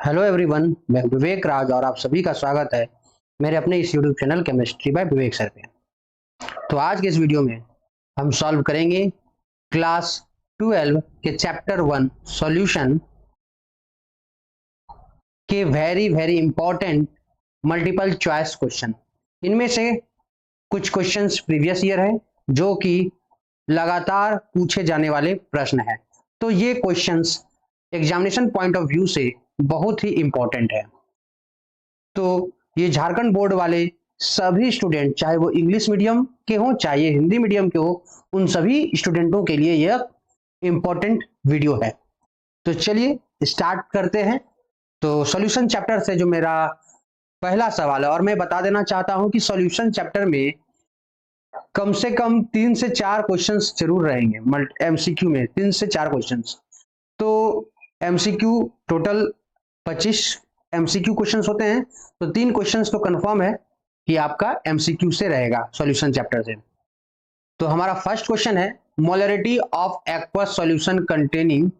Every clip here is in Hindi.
हेलो एवरीवन, मैं विवेक राज और आप सभी का स्वागत है मेरे अपने इस यूट्यूब चैनल केमिस्ट्री बाय विवेक सर पे। तो आज के इस वीडियो में हम सॉल्व करेंगे क्लास 12 के चैप्टर 1 सॉल्यूशन के very very important multiple choice question. इनमें से कुछ क्वेश्चंस प्रीवियस ईयर है जो कि लगातार पूछे जाने वाले प्रश्न है। तो ये questions examination point of view से बहुत ही इंपॉर्टेंट है। तो ये झारखंड बोर्ड वाले सभी स्टूडेंट, चाहे वो इंग्लिश मीडियम के हों चाहे हिंदी मीडियम के हो, उन सभी स्टूडेंटों के लिए यह इंपॉर्टेंट वीडियो है। तो चलिए स्टार्ट करते हैं। तो सॉल्यूशन चैप्टर से जो मेरा पहला सवाल है, और मैं बता देना चाहता हूं कि सॉल्यूशन चैप्टर में कम से कम 3 से 4 क्वेश्चंस जरूर रहेंगे। एमसीक्यू में 3 से 4 क्वेश्चंस। तो एमसीक्यू टोटल 25 एमसीक्यू क्वेश्चंस होते हैं, तो 3 क्वेश्चंस तो कंफर्म है कि आपका एमसीक्यू से रहेगा सॉल्यूशन चैप्टर से। तो हमारा फर्स्ट क्वेश्चन है, molarity of aqueous solution containing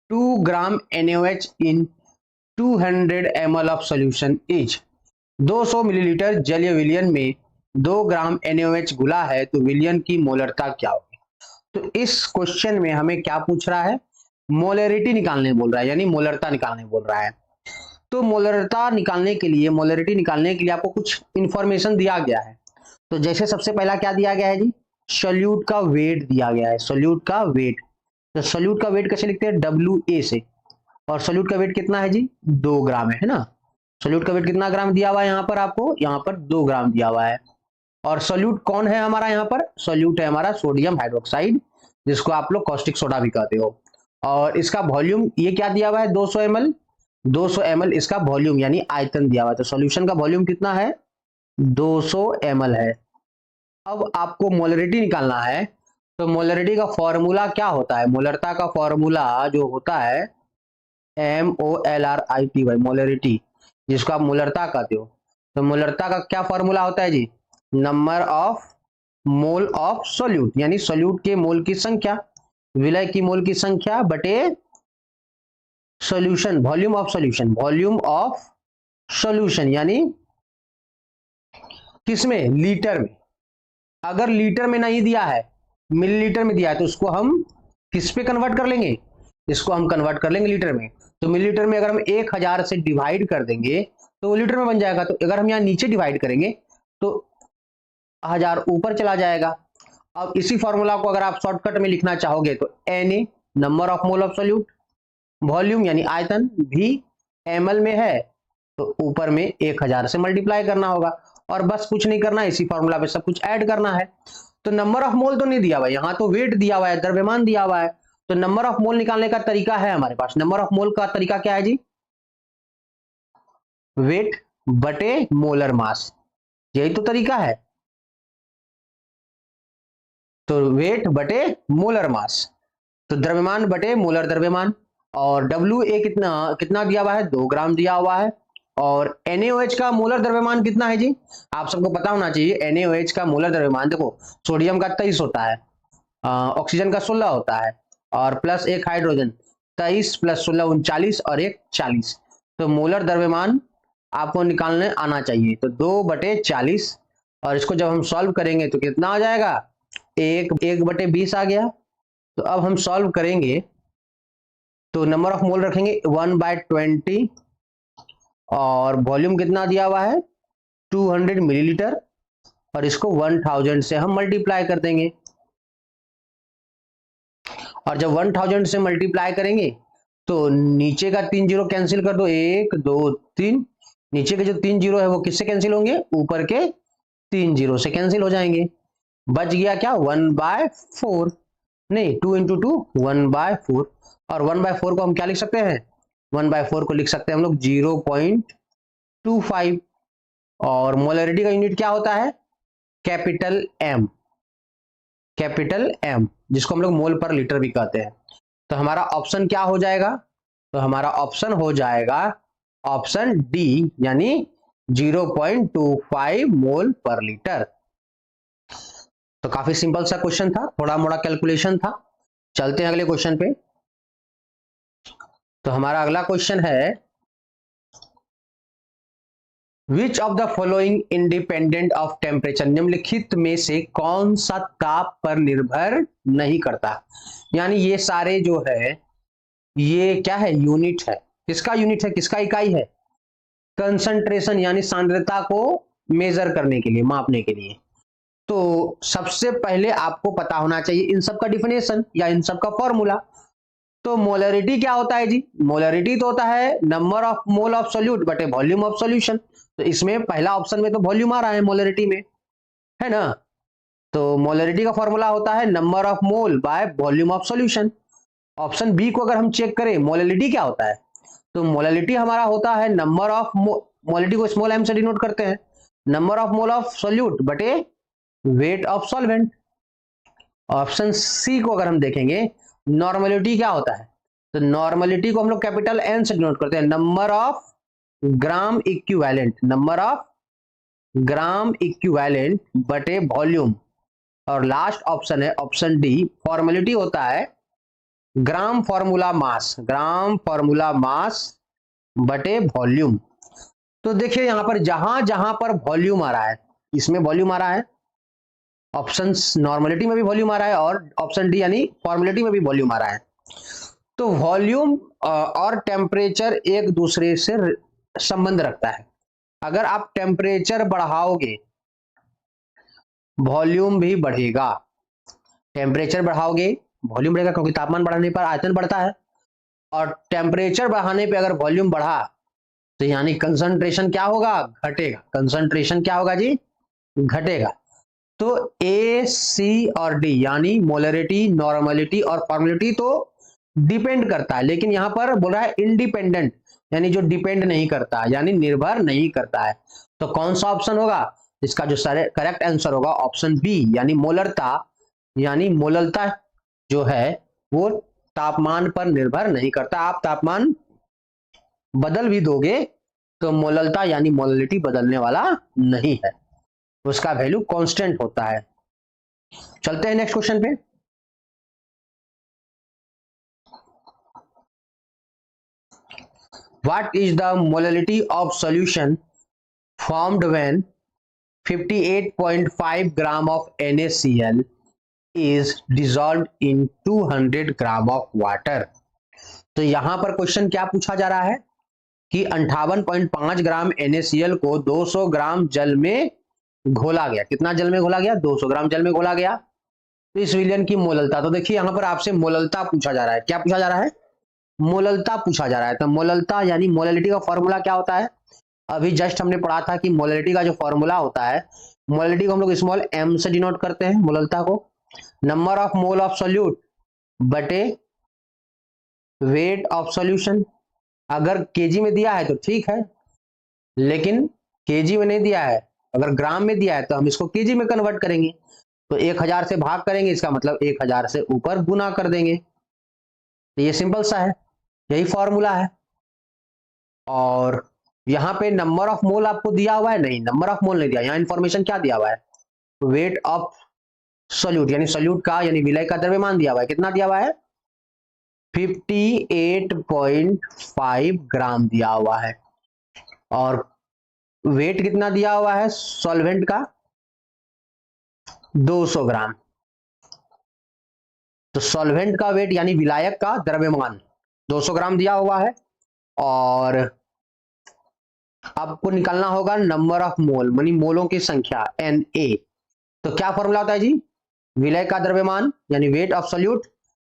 2 gram NaOH in 200 ml of solution is. 200 millilitre जलीय विलयन में 2 ग्राम NaOH घुला है तो विलयन की मोलरता क्या होगी। तो इस क्वेश्चन में हमें क्या पूछ रहा है, मोलरिटी निकालने बोल रहा है, यानी मोलरता निकालने बोल रहा है। तो मोलरिटी निकालने के लिए आपको कुछ इंफॉर्मेशन दिया गया है। तो जैसे सबसे पहला क्या दिया गया है जी, सोल्यूट का वेट दिया गया है। सोल्यूट का वेट, तो सोल्यूट का वेट कैसे लिखते हैं, WA से। और सोल्यूट का वेट कितना है जी, 2 ग्राम है ना। सोल्यूट का वेट कितना ग्राम दिया हुआ है यहाँ पर, आपको यहाँ पर 2 ग्राम दिया हुआ है। और सोल्यूट कौन है हमारा, यहाँ पर सोल्यूट है हमारा सोडियम हाइड्रोक्साइड, जिसको आप लोग कॉस्टिक सोडा भी कहते हो। और इसका वॉल्यूम ये क्या दिया हुआ है, 200 ml। 200 ml इसका वॉल्यूम यानी आयतन दिया हुआ है। तो सॉल्यूशन का वॉल्यूम कितना है, 200 ml है। अब आपको मोलरिटी निकालना है। तो मोलरिटी का फॉर्मूला क्या होता है, मोलरता का फॉर्मूला जो होता है MOLRITY, मोलरिटी, जिसको आप मोलरता कहते हो। तो मोलरता का क्या फॉर्मूला होता है जी, number of mole of solute, यानी सोल्यूट के मोल की संख्या, विलय की मोल की संख्या बटे solution, volume of solution, volume of solution यानी किसमें, लीटर में। अगर लीटर में नहीं दिया है, मिलीलीटर में दिया है, तो उसको हम किस पे कन्वर्ट कर लेंगे, इसको हम कन्वर्ट कर लेंगे लीटर में। तो मिलीलीटर में अगर हम 1000 से डिवाइड कर देंगे तो वो लीटर में बन जाएगा। तो अगर हम यहाँ नीचे डिवाइड करेंगे तो 1000 ऊपर चला जाएगा। अब इसी फॉर्मूला को अगर आप शॉर्टकट में लिखना चाहोगे तो Na number of mole of solute, volume यानी आयतन, भी ml में है तो ऊपर में 1000 से मल्टीप्लाई करना होगा, और बस कुछ नहीं करना, इसी फॉर्मूला पे सब कुछ ऐड करना है। तो नंबर ऑफ मोल तो नहीं दिया हुआ है, यहाँ तो वेट दिया हुआ है, द्रव्यमान दिया हुआ है। तो नंबर ऑफ मोल निकालने का तरीका है हमारे पास। नंबर ऑफ मोल का तरीका क्या है जी, वेट बटे मोलर मास, यही तो तरीका है। तो वेट बटे मोलर मास, तो द्रव्यमान बटे मोलर द्रव्यमान। और WA कितना कितना दिया हुआ है, 2 ग्राम दिया हुआ है। और NaOH का मोलर द्रव्यमान कितना है जी, आप सबको पता होना चाहिए। NaOH का मोलर द्रव्यमान देखो, सोडियम का 23 होता है, ऑक्सीजन का 16 होता है, और प्लस एक हाइड्रोजन, 23 + 16 39 और एक 40। तो मोलर द्रव्यमान आपको निकालने आना चाहिए। तो 2/40, और इसको जब हम सॉल्व करेंगे तो कितना आ जाएगा, 1/20 आ गया। तो अब हम सॉल्व करेंगे तो नंबर ऑफ मोल रखेंगे 1/20, और वॉल्यूम कितना दिया हुआ है 200 मिलीलीटर, और इसको 1000 से हम मल्टीप्लाई कर देंगे। और जब 1000 से मल्टीप्लाई करेंगे तो नीचे का 3 जीरो कैंसिल कर दो, 1 2 3, नीचे के जो 3 जीरो है वो किससे कैंसिल होंगे, ऊपर के 3 जीरो से कैंसिल हो जाएंगे। बच गया क्या, 1/4, नहीं 2 × 2 1/4। और 1/4 को हम क्या लिख सकते हैं, 1/4 को लिख सकते हैं हम लोग 0.25। और मोलरिटी का यूनिट क्या होता है, कैपिटल M, कैपिटल M, जिसको हम लोग मोल पर लीटर भी कहते हैं। तो हमारा ऑप्शन क्या हो जाएगा, तो हमारा ऑप्शन हो जाएगा ऑप्शन डी, यानी 0.25 मोल पर लीटर। तो काफी सिंपल सा क्वेश्चन था, थोड़ा मोड़ा कैलकुलेशन था। चलते हैं अगले क्वेश्चन पे। तो हमारा अगला क्वेश्चन है, which of the following independent of temperature, निम्नलिखित में से कौन सा ताप पर निर्भर नहीं करता। यानी ये सारे जो है ये क्या है, यूनिट है। किसका यूनिट है, किसका इकाई है, कंसंट्रेशन यानी सांद्रता को मेजर करने के लिए, मापने के लिए। तो सबसे पहले आपको पता होना चाहिए इन सब का डिफिनेशन या इन सब का फॉर्मूला। तो मोलरिटी क्या होता है जी, मोलरिटी तो होता है number of mole of solute बटे वॉल्यूम ऑफ सॉल्यूशन। तो इसमें पहला ऑप्शन में तो वॉल्यूम आ रहा है मोलरिटी में, है ना। तो मोलरिटी का फॉर्मूला होता है number of mole by volume of solution. Option B को अगर हम चेक करें मोलरिटी क्या होता है, तो मोलरिटी हमारा होता है नंबर ऑफ मोलरिटी को स्मॉल एम से डिनोट करते हैं, number of mole of solute बटे weight of solvent. Option C को अगर हम देखेंगे नॉर्मलिटी क्या होता है, तो नॉर्मलिटी को हम लोग कैपिटल एन से डिनोट करते हैं, number of gram equivalent, number of gram equivalent बटे वॉल्यूम। और लास्ट ऑप्शन है ऑप्शन डी, फॉर्मेलिटी होता है gram formula mass, gram formula mass बटे वॉल्यूम। तो देखिए यहां पर जहां जहां पर वॉल्यूम आ रहा है, इसमें वॉल्यूम आ रहा है, ऑप्शन नॉर्मलिटी में भी वॉल्यूम आ रहा है और ऑप्शन डी यानी फॉर्मेलिटी में भी वॉल्यूम आ रहा है। तो वॉल्यूम और टेम्परेचर एक दूसरे से संबंध रखता है। अगर आप टेम्परेचर बढ़ाओगे वॉल्यूम भी बढ़ेगा, टेम्परेचर बढ़ाओगे वॉल्यूम बढ़ेगा, क्योंकि तापमान बढ़ाने पर आयतन बढ़ता है, और टेम्परेचर बढ़ाने पे अगर वॉल्यूम बढ़ा तो यानी कंसंट्रेशन क्या होगा, घटेगा। कंसंट्रेशन क्या होगा जी, घटेगा। तो ए सी और डी यानी मोलरिटी, नॉर्मलिटी और फॉर्मेलिटी तो डिपेंड करता है, लेकिन यहां पर बोल रहा है इंडिपेंडेंट, यानी जो डिपेंड नहीं करता, यानी निर्भर नहीं करता है। तो कौन सा ऑप्शन होगा, इसका जो करेक्ट आंसर होगा ऑप्शन बी, यानी मोलरता, यानी मोललता जो है वो तापमान पर निर्भर नहीं करता। आप तापमान बदल भी दोगे तो मोललता यानी मोललिटी बदलने वाला नहीं है, उसका वैल्यू कांस्टेंट होता है। चलते हैं नेक्स्ट क्वेश्चन पे। What is the molality of solution formed when 58.5 gram of NaCl is dissolved in 200 gram of water. तो यहां पर क्वेश्चन क्या पूछा जा रहा है कि 58.5 ग्राम NaCl को 200 ग्राम जल में घोला गया। कितना जल में घोला गया, 200 ग्राम जल में घोला गया। तो इस विलयन की मोललता, तो देखिए यहां पर आपसे मोललता पूछा जा रहा है। क्या पूछा जा रहा है, मोललता पूछा जा रहा है। तो मोललता यानी मोललिटी का फॉर्मूला क्या होता है, अभी जस्ट हमने पढ़ा था कि मोललिटी का जो फॉर्मूला होता है, मोललिटी को हम लोग स्मॉल m से डिनोट करते हैं, मोललता को number of mole of solute बटे वेट ऑफ सॉल्यूशन। अगर केजी में दिया है तो ठीक है, लेकिन केजी में नहीं दिया है, अगर ग्राम में दिया है तो हम इसको केजी में कन्वर्ट करेंगे। तो 1000 से भाग करेंगे, इसका मतलब 1000 से ऊपर गुना कर देंगे। तो ये सिंपल सा है, यही फॉर्मूला है। और यहां पे नंबर ऑफ मोल आपको दिया हुआ है, नहीं नंबर ऑफ मोल नहीं दिया, यहां इंफॉर्मेशन क्या दिया हुआ है, वेट ऑफ सोल्यूट यानी सोल्यूट का यानी विलय का द्रव्यमान दिया हुआ है। कितना दिया हुआ है, 58.5 ग्राम दिया हुआ है। और वेट कितना दिया हुआ है सॉल्वेंट का, 200 ग्राम। तो सॉल्वेंट का वेट यानी विलायक का द्रव्यमान 200 ग्राम दिया हुआ है, और आपको निकालना होगा नंबर ऑफ मोल यानी मोलों की संख्या Na। तो क्या फॉर्मूला होता है जी, विलय का द्रव्यमान यानी वेट ऑफ सोल्यूट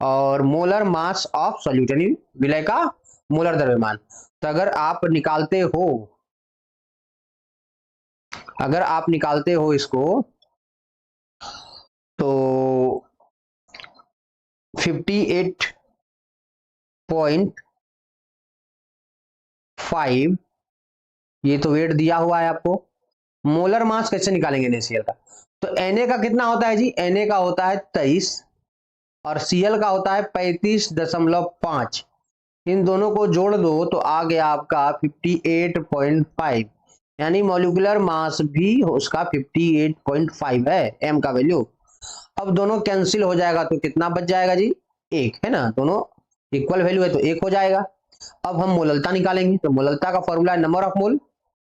और मोलर मास ऑफ सोल्यूट यानी विलय का मोलर द्रव्यमान। तो अगर आप निकालते हो इसको तो 58.5 ये तो वेट दिया हुआ है आपको। मोलर मास कैसे निकालेंगे NaCl का, तो Na का कितना होता है जी, Na का होता है 23 और Cl का होता है 35.5। इन दोनों को जोड़ दो तो आ गया आपका 58.5, यानी मॉलिक्यूलर मास भी उसका 58.5 है, m का वैल्यू। अब दोनों कैंसिल हो जाएगा तो कितना बच जाएगा जी, 1 है ना, दोनों इक्वल वैल्यू है तो 1 हो जाएगा। अब हम मोललता निकालेंगे, तो मोललता का फॉर्मूला है नंबर ऑफ मोल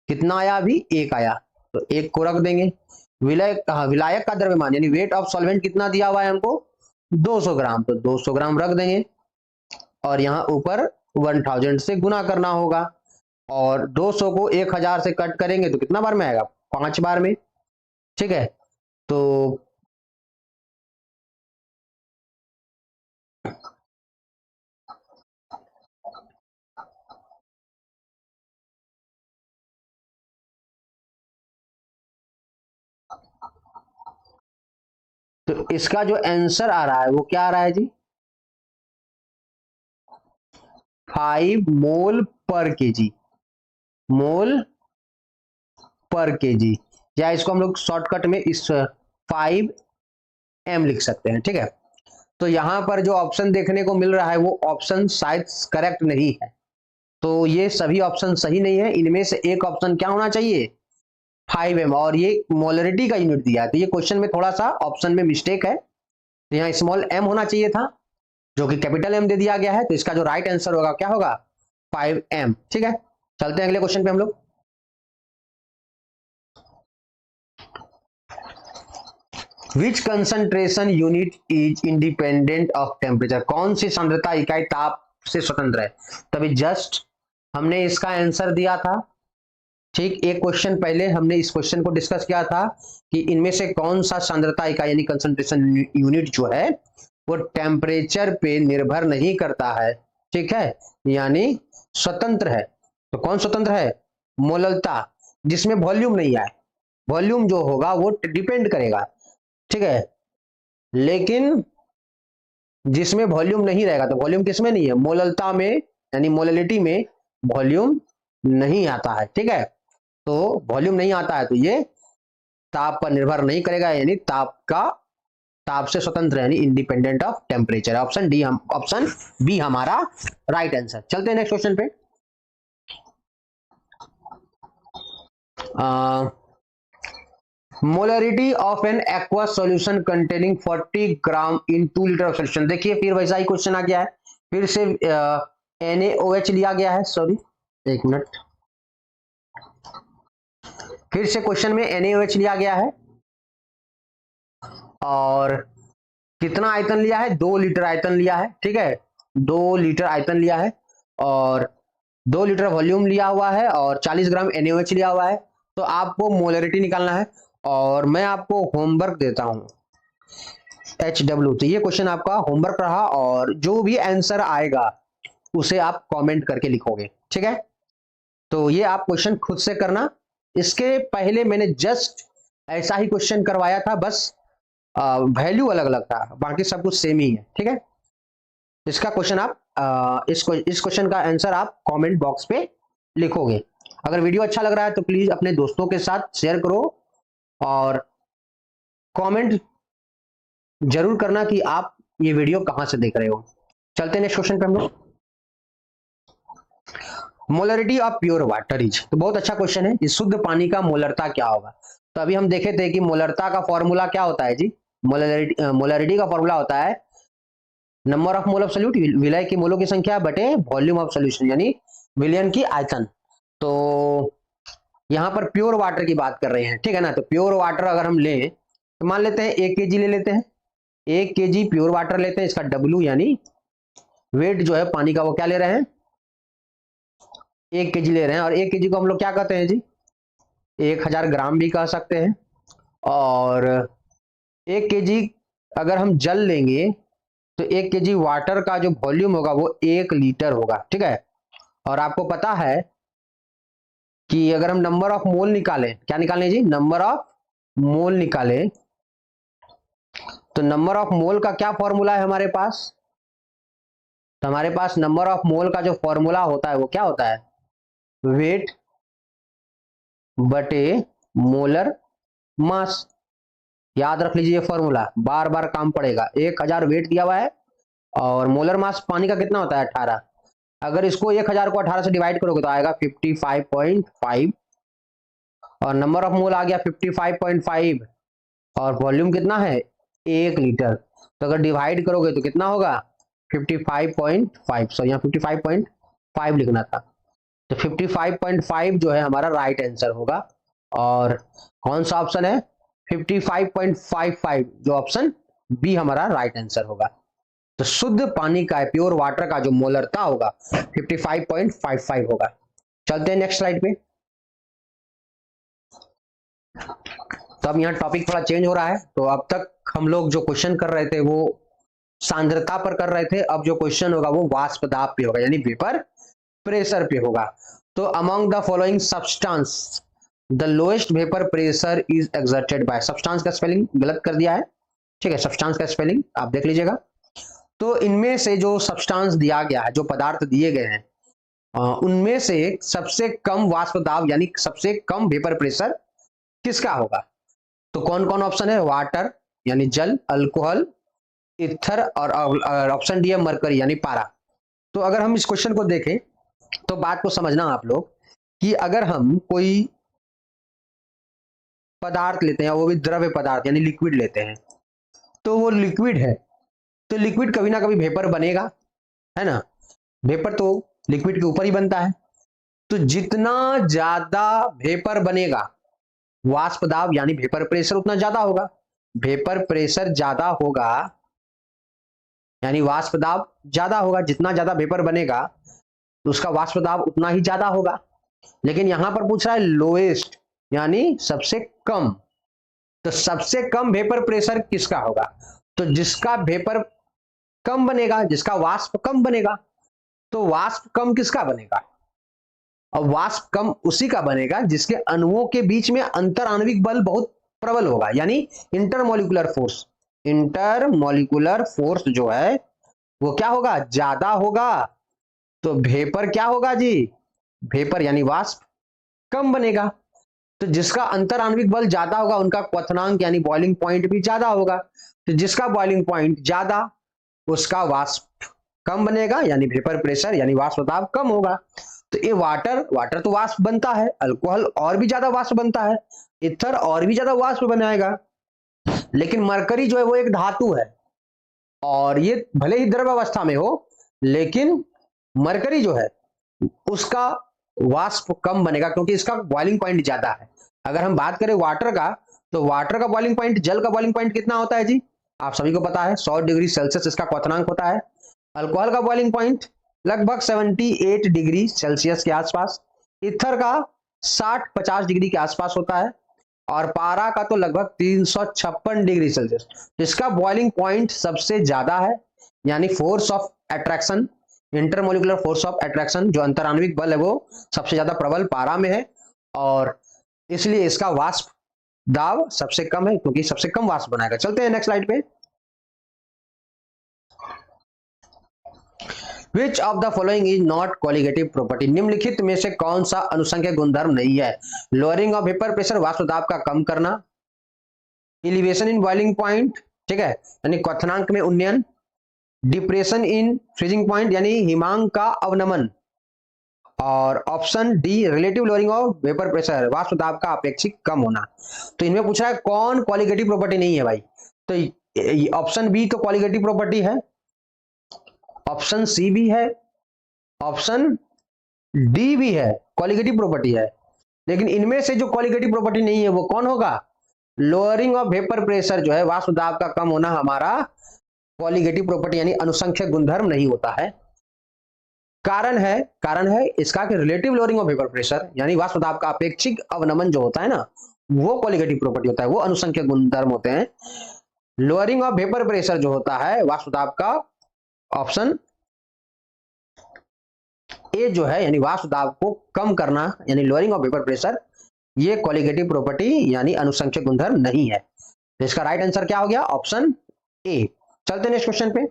कितना आया अभी? 1 आया, तो 1 को रख देंगे। विलायक का द्रव्यमान यानी वेट ऑफ सॉल्वेंट कितना दिया हुआ है हमको? 200 ग्राम, तो 200 ग्राम रख देंगे और यहाँ ऊपर 1000 से गुना करना होगा और 200 को 1000 से कट करेंगे तो कितना बार में आएगा? 5 बार में। ठीक है, तो इसका जो आंसर आ रहा है वो क्या आ रहा है जी? 5 मोल पर केजी, मोल पर केजी, या इसको हम लोग शॉर्टकट में इस 5m लिख सकते हैं। ठीक है, तो यहां पर जो ऑप्शन देखने को मिल रहा है वो ऑप्शन शायद करेक्ट नहीं है, तो ये सभी ऑप्शन सही नहीं है। इनमें से एक ऑप्शन क्या होना चाहिए? 5m, और ये मोलरिटी का यूनिट दिया है, तो ये क्वेश्चन में थोड़ा सा ऑप्शन में मिस्टेक है, तो यहाँ स्मॉल m होना चाहिए था जो कि कैपिटल M दे दिया गया है, तो इसका जो राइट आंसर होगा क्या होगा? 5m। ठीक है, चलते हैं अगले क्वेश्चन पे हम लोग। Which concentration unit is independent of temperature? कौन सी सांद्रता इकाई ताप से स्वतंत्र है? तभी जस्ट हमने इसका आंसर दिया था। ठीक, एक क्वेश्चन पहले हमने इस क्वेश्चन को डिस्कस किया था कि इनमें से कौन सा सांद्रता इकाई यानी कंसंट्रेशन यूनिट जो है वो टेम्परेचर पे निर्भर नहीं करता है। ठीक है, यानी स्वतंत्र है। तो कौन स्वतंत्र है? मोललता, जिसमें वॉल्यूम नहीं है। वॉल्यूम जो होगा वो डिपेंड करेगा, ठीक है, लेकिन जिसमें वॉल्यूम नहीं रहेगा, तो वॉल्यूम किसमें नहीं है? मोललता में, यानी मोललिटी में वॉल्यूम नहीं आता है। ठीक है, तो वॉल्यूम नहीं आता है तो ये ताप पर निर्भर नहीं करेगा, यानी ताप से स्वतंत्र, यानी independent of temperature. Option B हमारा राइट आंसर। चलते हैं नेक्स्ट क्वेश्चन पे। Molarity of an aqua solution containing 40 gram in 2 litre of solution. देखिए फिर वैसा ही क्वेश्चन आ गया है, फिर से NaOH लिया गया है, सॉरी एक मिनट, फिर से क्वेश्चन में NaOH लिया गया है और कितना आयतन लिया है? 2 लीटर आयतन लिया है। ठीक है, 2 लीटर आयतन लिया है और 2 लीटर वॉल्यूम लिया हुआ है और 40 ग्राम NaOH लिया हुआ है। तो आपको मोलरिटी निकालना है और मैं आपको होमवर्क देता हूं HW। तो ये क्वेश्चन आपका होमवर्क रहा और जो भी आंसर आएगा उसे आप कमेंट करके लिखोगे। ठीक है, तो ये आप क्वेश्चन खुद से करना। इसके पहले मैंने जस्ट ऐसा ही क्वेश्चन करवाया था, बस वैल्यू अलग अलग था, बाकी सब कुछ सेम ही है। ठीक है, इसका क्वेश्चन आप इस क्वेश्चन का आंसर आप कमेंट बॉक्स पे लिखोगे। अगर वीडियो अच्छा लग रहा है तो प्लीज अपने दोस्तों के साथ शेयर करो और कमेंट जरूर करना कि आप ये वीडियो कहां से देख रहे हो। चलते हैं नेक्स्ट क्वेश्चन पे हम लोग। Molarity of pure water is, तो बहुत अच्छा क्वेश्चन है, इस शुद्ध पानी का मोलरता क्या होगा? तो अभी हम देखे थे कि मोलरता का फॉर्मूला क्या होता है जी? मोलरिटी का फॉर्मूला होता है number of mole of solute, विलय की मोलों की संख्या बटे वॉल्यूम ऑफ सोल्यूशन, यानी विलयन की आयतन। तो यहां पर प्योर वाटर की बात कर रहे हैं, ठीक है ना, तो प्योर वाटर अगर हम लें तो मान लेते हैं 1 kg ले लेते हैं, 1 kg प्योर वाटर लेते हैं, इसका W यानी वेट जो है पानी का वो क्या ले रहे हैं? 1 kg ले रहे हैं और 1 kg को हम लोग क्या कहते हैं जी? 1000 ग्राम भी कह सकते हैं। और 1 kg अगर हम जल लेंगे तो 1 kg वाटर का जो वॉल्यूम होगा वो 1 लीटर होगा। ठीक है, और आपको पता है कि अगर हम नंबर ऑफ मोल निकालें, क्या निकालें जी? नंबर ऑफ मोल निकालें, तो नंबर ऑफ मोल का क्या फॉर्मूला है हमारे पास? तो हमारे पास नंबर ऑफ मोल का जो फॉर्मूला होता है वो क्या होता है? वेट बटे मोलर मास। याद रख लीजिए फॉर्मूला, बार बार काम पड़ेगा। 1000 वेट दिया हुआ है और मोलर मास पानी का कितना होता है? 18। अगर इसको 1000 को 18 से डिवाइड करोगे तो आएगा 55.5 और नंबर ऑफ मोल आ गया 55.5 और वॉल्यूम कितना है? 1 लीटर। तो अगर डिवाइड करोगे तो कितना होगा? 55.5। सो यहाँ 55.5 लिखना था। तो 55.5 जो है हमारा राइट आंसर होगा। और कौन सा ऑप्शन है? 55.55 जो ऑप्शन बी हमारा राइट आंसर होगा। तो शुद्ध पानी का, प्योर वाटर का जो मोलरता होगा 55.55 होगा। चलते हैं नेक्स्ट स्लाइड पे। तो अब यहाँ टॉपिक थोड़ा चेंज हो रहा है। तो अब तक हम लोग जो क्वेश्चन कर रहे थे वो सांद्रता पर कर रहे थे, अब जो क्वेश्चन होगा वो वाष्प दाब पे होगा, यानी वेपर प्रेशर पे होगा। तो among the following substance the lowest vapour pressure is exerted by, substance का स्पेलिंग गलत कर दिया है, ठीक है, सब्सटेंस का स्पेलिंग आप देख लीजिएगा। तो इनमें से जो सब्सटेंस दिया गया है, जो पदार्थ दिए गए हैं, उनमें से सबसे कम वाष्प दाब यानी सबसे कम वेपर प्रेशर किसका होगा? तो कौन कौन ऑप्शन है? वाटर यानी जल, अल्कोहल, इथर, और ऑप्शन डी है मरकरी यानी पारा। तो अगर हम इस क्वेश्चन को देखें तो बात को समझना आप लोग कि अगर हम कोई पदार्थ लेते हैं, वो भी द्रव्य पदार्थ यानी लिक्विड लेते हैं, तो वो लिक्विड है, तो लिक्विड कभी ना कभी वेपर बनेगा, है ना। वेपर तो लिक्विड के ऊपर ही बनता है। तो जितना ज्यादा वेपर बनेगा, वाष्प दाब यानी वेपर प्रेशर उतना ज्यादा होगा। वेपर प्रेशर ज्यादा होगा यानी वाष्प दाब ज्यादा होगा। जितना ज्यादा वेपर बनेगा तो उसका वाष्प दाब उतना ही ज्यादा होगा। लेकिन यहां पर पूछ रहा है लोएस्ट यानी सबसे कम। तो सबसे कम वेपर प्रेशर किसका होगा? तो जिसका वेपर कम बनेगा, जिसका वाष्प कम बनेगा। तो वाष्प कम किसका बनेगा? और वाष्प कम उसी का बनेगा जिसके अणुओं के बीच में अंतर आणविक बल बहुत प्रबल होगा, यानी इंटरमोलिकुलर फोर्स। इंटरमोलिकुलर फोर्स जो है वो क्या होगा? ज्यादा होगा। तो वेपर क्या होगा जी? वेपर यानी वाष्प कम बनेगा। तो जिसका अंतर आणविक बल ज्यादा होगा उनका क्वथनांक यानी बॉइलिंग पॉइंट भी ज्यादा होगा। तो जिसका बॉइलिंग पॉइंट ज्यादा उसका वाष्प कम बनेगा यानी वेपर प्रेशर यानी वाष्प दाब कम होगा। तो ये वाटर तो वाष्प बनता है, अल्कोहल और भी ज्यादा वाष्प बनता है, इथर और भी ज्यादा वाष्प बनाएगा। लेकिन मरकरी जो है वो एक धातु है और ये भले ही द्रव अवस्था में हो लेकिन मरकरी जो है उसका वाष्प कम बनेगा क्योंकि इसका बॉइलिंग पॉइंट ज्यादा है। अगर हम बात करें वाटर का, तो वाटर का बॉइलिंग पॉइंट, जल का बॉइलिंग पॉइंट कितना होता है जी? आप सभी को पता है 100 डिग्री सेल्सियस इसका क्वथनांक होता है। अल्कोहल का बॉइलिंग पॉइंट लगभग 78 डिग्री सेल्सियस के आसपास, इथर का 60-50 डिग्री के आसपास होता है और पारा का तो लगभग 356 डिग्री सेल्सियस। इसका बॉइलिंग पॉइंट सबसे ज्यादा है यानी force of attraction, intermolecular force of attraction जो अंतराण्विक बल है वो सबसे ज्यादा प्रबल पारा में है और इसलिए इसका वाष्प दाब सबसे कम है क्योंकि सबसे कम वाष्प बनाएगा। चलते हैं नेक्स्ट स्लाइड पे। Which of the following is not colligative property? निम्नलिखित में से कौन सा अनुसंख्यक गुणधर्म नहीं है? लोअरिंग ऑफ वेपर प्रेशर वाष्प दाब का कम करना, एलिवेशन इन बॉइलिंग पॉइंट, ठीक है, यानी क्वथनांक में उन्नयन, डिप्रेशन इन फ्रीजिंग पॉइंट यानी हिमांक का अवनमन, और option D relative lowering of vapour pressure वाष्प दाब का अपेक्षित कम होना। तो इनमें पूछ रहा है कौन क्वालिटेटिव प्रॉपर्टी नहीं है भाई? तो ऑप्शन बी तो क्वालिटेटिव प्रॉपर्टी है, ऑप्शन सी भी है, ऑप्शन डी भी है, क्वालिटेटिव प्रॉपर्टी है। लेकिन इनमें से जो क्वालिटेटिव प्रॉपर्टी नहीं है वो कौन होगा? लोअरिंग ऑफ वेपर प्रेशर जो है वाष्प दाब का कम होना हमारा क्वालिटेटिव प्रॉपर्टी यानी अनुसंख्यक गुणधर्म नहीं होता है। कारण है इसका कि relative lowering of vapour pressure यानी वाष्प दाब का अपेक्षिक अवनमन जो होता है ना वो क्वालिटेटिव प्रॉपर्टी होता है, वो अनुसंख्यक गुणधर्म होते हैं। लोअरिंग ऑफ वेपर प्रेशर जो होता है वाष्प दाब का, ऑप्शन ए जो है यानी वाष्प दाब को कम करना यानी लोअरिंग ऑफ वेपर प्रेशर, ये क्वालिटेटिव प्रॉपर्टी यानी अनुसंख्यक गुणधर्म नहीं है। तो इसका राइट आंसर क्या हो गया? Option A. चलते नेक्स्ट क्वेश्चन पे।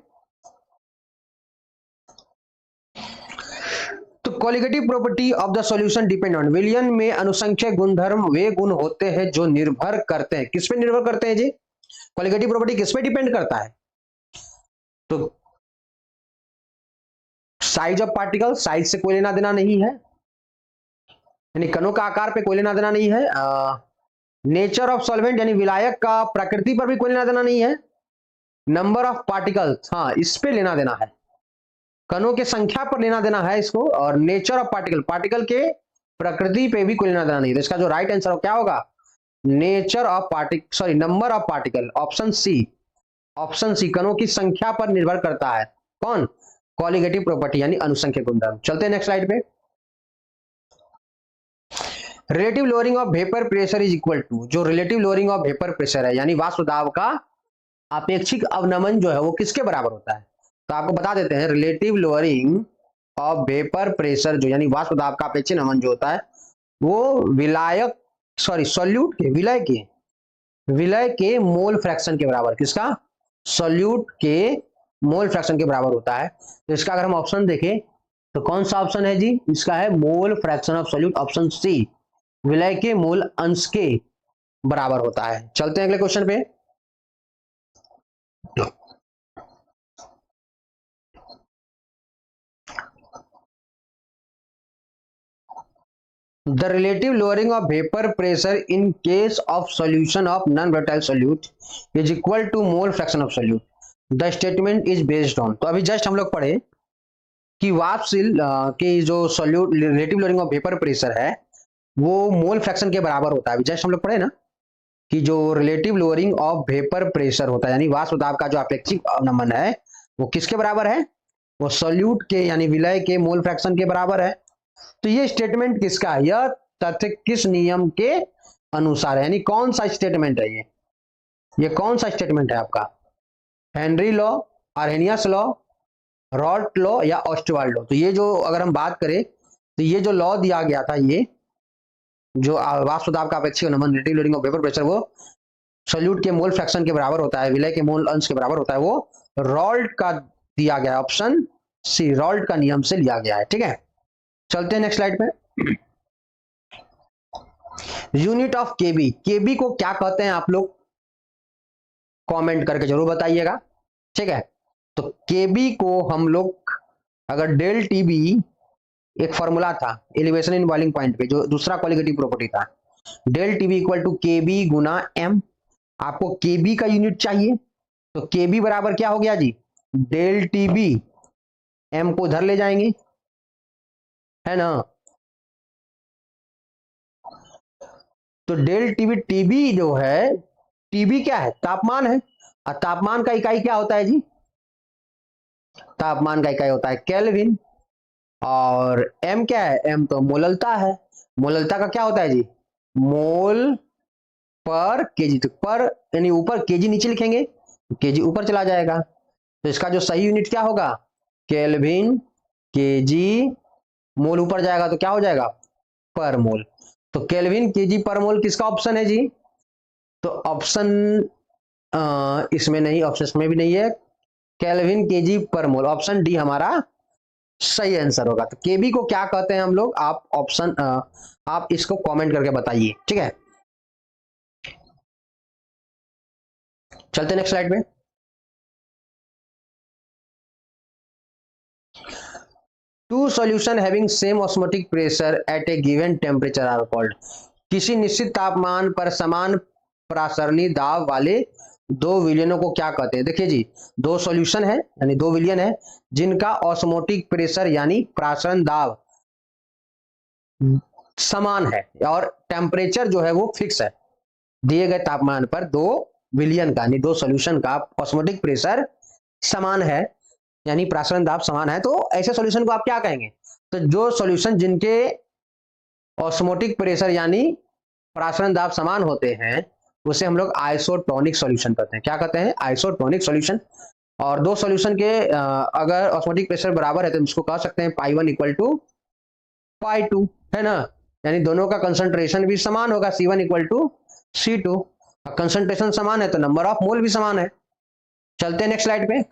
तो qualitative property of the solution depend on, विलयन में अनुसंख्यक गुणधर्म वे गुण होते हैं जो निर्भर करते हैं, किस पे निर्भर करते हैं जी? क्वालिटेटिव प्रॉपर्टी किस पे डिपेंड करता है? तो साइज ऑफ पार्टिकल, साइज से कोई लेना देना नहीं है, यानी कणों का आकार पे कोई लेना देना नहीं है। नेचर ऑफ सॉल्वेंट यानी विलायक का प्रकृति पर भी कोई लेना देना नहीं है। नंबर ऑफ पार्टिकल्स, हाँ इस पे लेना देना है। कणों की संख्या पर लेना देना है इसको, और नेचर ऑफ पार्टिकल, पार्टिकल के प्रकृति पे भी कोई लेना देना नहीं। तो इसका जो राइट आंसर क्या होगा, nature of particle, sorry number of particle, option C. Option C कणों की संख्या पर निर्भर करता है। कौन, कॉलिगेटिव प्रॉपर्टी यानी अनुसंख्यक गुणधर्म। चलते हैं नेक्स्ट स्लाइड पे। Relative lowering of vapour pressure is equal to, जो relative lowering of vapour pressure है यानी वाष्प दाब का अपेक्षिक अवनमन जो है वो किसके बराबर होता है। तो आपको बता देते हैं, relative lowering of vapour pressure जो यानी वाष्प दाब का अपेक्षित अवनमन जो होता है वो विलायक, सॉरी सॉल्यूट के, विलय के मोल फ्रैक्शन के बराबर, किसका, सॉल्यूट के मोल फ्रैक्शन के बराबर होता है। तो इसका अगर हम ऑप्शन देखें तो कौन सा ऑप्शन है जी, इसका है mole fraction of solute, option C, विलय के मोल अंश के बराबर होता है। चलते हैं अगले क्वेश्चन पे। The relative lowering of vapor pressure in case of solution of non-volatile solute is equal to mole fraction of solute. The statement is based on, तो अभी जस्ट हम लोग पढ़े कि वाष्पशील की जो solute relative lowering of vapour pressure है वो मोल फ्रैक्शन के बराबर होता है। अभी जस्ट हम लोग पढ़े ना कि जो relative lowering of vapour pressure होता है यानी वाष्प दाब का जो अपेक्षित अवनमन है वो किसके बराबर है, वो सॉल्यूट के यानी विलय के मोल फ्रैक्शन के बराबर है। तो ये स्टेटमेंट किसका है, यह तथ्य किस नियम के अनुसार है, यानी कौन सा स्टेटमेंट है ये कौन सा स्टेटमेंट है आपका, Henry law, Arrhenius law, Raoult law या ऑस्टवाल्ड लॉ। तो ये जो अगर हम बात करें तो ये जो लॉ दिया गया था, ये जो वाष्प दाब का अपेक्षित अवनमन relative lowering of vapour pressure वो सॉल्यूट के मोल फ्रैक्शन के बराबर होता है, विलय के मोल अंश के बराबर होता है, वो रॉल्ट का दिया गया, ऑप्शन सी, रॉल्ट का नियम से लिया गया है। ठीक है, चलते हैं नेक्स्ट स्लाइड पे। यूनिट ऑफ केबी, केबी को क्या कहते हैं आप लोग कमेंट करके जरूर बताइएगा। ठीक है, तो केबी को हम लोग अगर डेल टीबी एक फॉर्मूला था एलिवेशन इन बॉइलिंग पॉइंट पे, जो दूसरा क्वालिटेटिव प्रॉपर्टी था, del T B equal to K B गुना एम। आपको केबी का यूनिट चाहिए तो केबी बराबर क्या हो गया जी, डेल टीबी, एम को इधर ले जाएंगे, है ना। तो डेल टीबी, टीबी जो है, टीबी क्या है, तापमान है, और तापमान का इकाई क्या होता है जी, तापमान का इकाई होता है केल्विन, और एम क्या है, एम तो मोललता है, मोललता का क्या होता है जी, मोल पर केजी। तो पर यानी ऊपर केजी नीचे लिखेंगे, केजी ऊपर चला जाएगा, तो इसका जो सही यूनिट क्या होगा, केल्विन केजी, मोल ऊपर जाएगा तो क्या हो जाएगा, पर मोल। तो केल्विन केजी पर मोल किसका ऑप्शन है जी, तो ऑप्शन इसमें नहीं, ऑप्शन में भी नहीं है, केल्विन केजी पर मोल, ऑप्शन डी हमारा सही आंसर होगा। तो केबी को क्या कहते हैं हम लोग, आप ऑप्शन आप इसको कमेंट करके बताइए। ठीक है, चलते नेक्स्ट स्लाइड पे। Two solution having same osmotic pressure at a given temperature are called, किसी निश्चित तापमान पर समान प्रासरणी दाब वाले दो विलयनों को क्या कहते हैं। देखिए जी, दो सॉल्यूशन है यानी दो विलयन है जिनका ऑस्मोटिक प्रेशर यानी प्रासरण दाब समान है और टेम्परेचर जो है वो फिक्स है, दिए गए तापमान पर दो विलयन का यानी दो सॉल्यूशन का ऑस्मोटिक प्रेशर समान है यानी प्रासरण दाब समान है, तो ऐसे सॉल्यूशन को आप क्या कहेंगे, तो जो सॉल्यूशन जिनके ऑस्मोटिक प्रेशर यानी प्रासरण दाब समान होते हैं उसे हम लोग आइसोटोनिक सॉल्यूशन कहते हैं। क्या कहते हैं, आइसोटोनिक सॉल्यूशन। और दो सॉल्यूशन के अगर ऑस्मोटिक प्रेशर बराबर है तो इसको कह सकते हैं पाई 1 इक्वल टू पाई 2, है ना, यानी दोनों का कंसंट्रेशन भी समान होगा, C1 equal to C2, concentration समान है तो नंबर ऑफ मोल भी समान है। चलते हैं नेक्स्ट स्लाइड पे।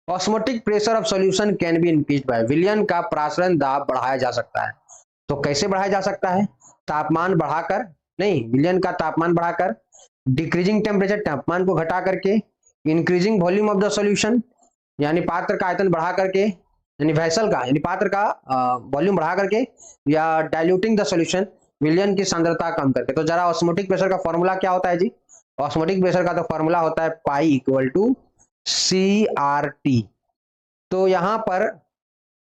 Osmotic pressure of solution can be increased by, विलयन का प्रासरण दाब बढ़ाया जा सकता है। तो कैसे बढ़ाया जा सकता है, तापमान बढ़ाकर नहीं, विलयन का तापमान बढ़ाकर, डिक्रीजिंग टेम्परेचर तापमान को घटा करके, increasing volume of the solution यानी पात्र का आयतन बढ़ा करके, यानी वेसल का यानी पात्र का वॉल्यूम बढ़ा करके, या डाइल्यूटिंग द सॉल्यूशन विलयन की सांद्रता कम करके। तो जरा ऑस्मोटिक प्रेशर का फॉर्मूला क्या होता है जी, ऑस्मोटिक प्रेशर का तो फॉर्मूला होता है पाई इक्वल टू CRT। तो यहां पर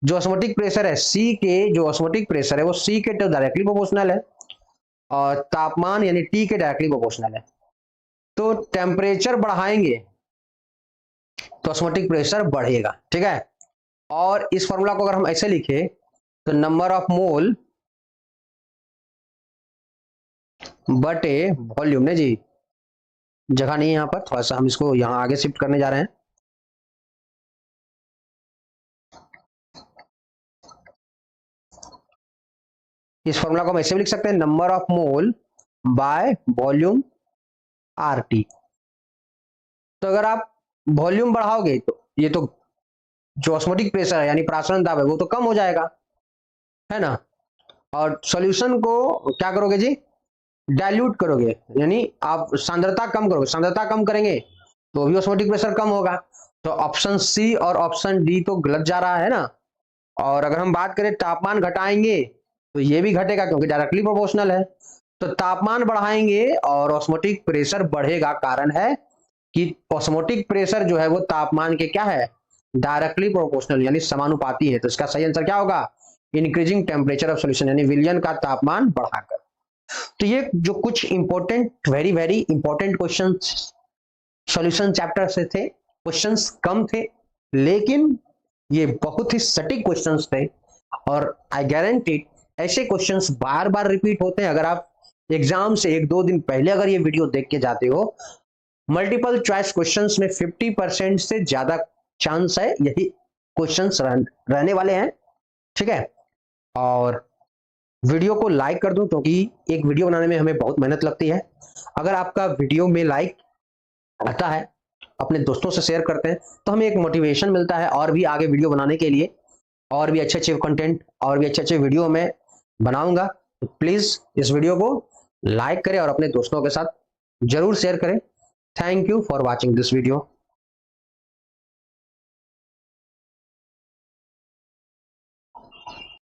जो ऑस्मोटिक प्रेशर है सी के, जो ऑस्मोटिक प्रेशर है वो सी के तो डायरेक्टली प्रोपोर्शनल है और तापमान यानी टी के डायरेक्टली प्रोपोर्शनल है। तो टेम्परेचर बढ़ाएंगे तो ऑस्मोटिक प्रेशर बढ़ेगा, ठीक है। और इस फॉर्मूला को अगर हम ऐसे लिखे तो नंबर ऑफ मोल बटे वॉल्यूम, ने जी जगह नहीं है यहां पर, थोड़ा सा हम इसको यहां आगे शिफ्ट करने जा रहे हैं। इस फॉर्मूला को हम ऐसे भी लिख सकते हैं, number of mole by volume RT। तो अगर आप वॉल्यूम बढ़ाओगे तो ये तो जो ऑस्मोटिक प्रेशर है यानी प्रासरण दाब है वो तो कम हो जाएगा, है ना। और सॉल्यूशन को क्या करोगे जी, डाइल्यूट करोगे, यानी आप सांद्रता कम करोगे, सांद्रता कम करेंगे तो भी ऑस्मोटिक प्रेशर कम होगा। तो ऑप्शन सी और ऑप्शन डी तो गलत जा रहा है ना। और अगर हम बात करें तापमान घटाएंगे तो ये भी घटेगा क्योंकि डायरेक्टली प्रोपोर्शनल है। तो तापमान बढ़ाएंगे और ऑस्मोटिक प्रेशर बढ़ेगा, कारण है कि ऑस्मोटिक प्रेशर जो है वो तापमान के क्या है, डायरेक्टली प्रोपोर्शनल यानी समानुपाती है। तो इसका सही आंसर क्या होगा, इंक्रीजिंग टेम्परेचर ऑफ सॉल्यूशन, यानी विलयन का तापमान बढ़ाकर। तो ये जो कुछ important, very very important question solution chapter से थे। क्वेश्चंस कम थे लेकिन ये बहुत ही सटीक क्वेश्चंस थे और आई गारंटी ऐसे क्वेश्चंस बार बार रिपीट होते हैं। अगर आप एग्जाम से एक दो दिन पहले अगर ये वीडियो देख के जाते हो, मल्टीपल चॉइस क्वेश्चंस में 50% से ज्यादा चांस है यही क्वेश्चंस रहने वाले हैं, ठीक है। और वीडियो को लाइक कर दो क्योंकि एक वीडियो बनाने में हमें बहुत मेहनत लगती है। अगर आपका वीडियो में लाइक आता है, अपने दोस्तों से शेयर करते हैं तो हमें एक मोटिवेशन मिलता है और भी आगे वीडियो बनाने के लिए, और भी अच्छे अच्छे कंटेंट और भी अच्छे अच्छे वीडियो मैं बनाऊंगा। तो प्लीज इस वीडियो को लाइक करें और अपने दोस्तों के साथ जरूर शेयर करें। Thank you for watching this video.